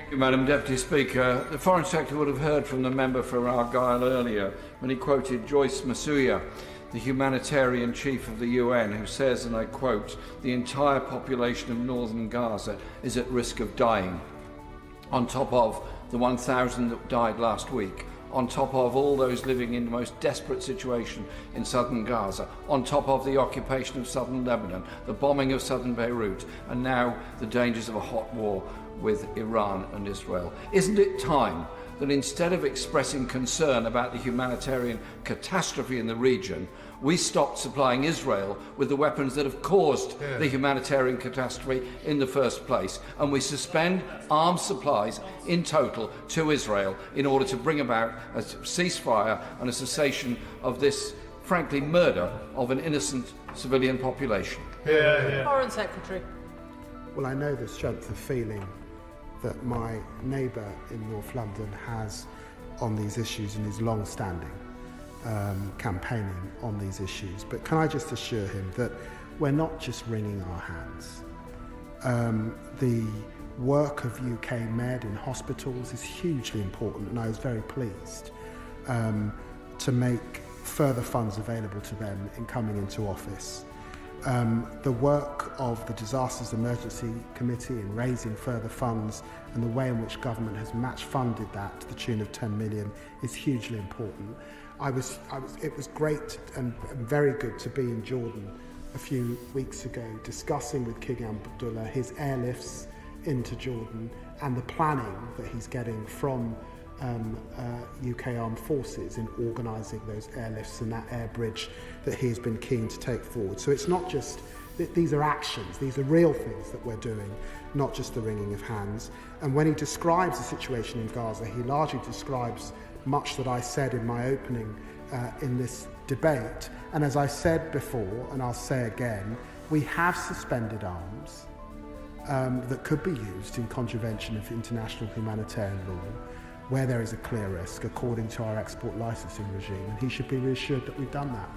Thank you, Madam Deputy Speaker. The Foreign Secretary would have heard from the member for Argyll earlier when he quoted Joyce Masuya, the humanitarian chief of the UN, who says, and I quote, "The entire population of northern Gaza is at risk of dying, on top of the 1,000 that died last week, on top of all those living in the most desperate situation in southern Gaza, on top of the occupation of southern Lebanon, the bombing of southern Beirut, and now the dangers of a hot war with Iran and Israel. Isn't it time that instead of expressing concern about the humanitarian catastrophe in the region, we stopped supplying Israel with the weapons that have caused the humanitarian catastrophe in the first place, and we suspend arms supplies in total to Israel in order to bring about a ceasefire and a cessation of this, frankly, murder of an innocent civilian population? Foreign Secretary. Well, I know the strength of feeling that my neighbour in North London has on these issues and is long-standing campaigning on these issues. But can I just assure him that we're not just wringing our hands. The work of UK Med in hospitals is hugely important, and I was very pleased to make further funds available to them in coming into office. The work of the Disasters Emergency Committee in raising further funds and the way in which government has match funded that to the tune of 10 million is hugely important. It was great and very good to be in Jordan a few weeks ago discussing with King Abdullah his airlifts into Jordan and the planning that he's getting from UK Armed Forces in organising those airlifts and that air bridge that he has been keen to take forward. So it's not just, these are actions, these are real things that we're doing, not just the wringing of hands. And when he describes the situation in Gaza, he largely describes much that I said in my opening in this debate. And as I said before, and I'll say again, we have suspended arms that could be used in contravention of international humanitarian law, where there is a clear risk according to our export licensing regime, and he should be reassured that we've done that.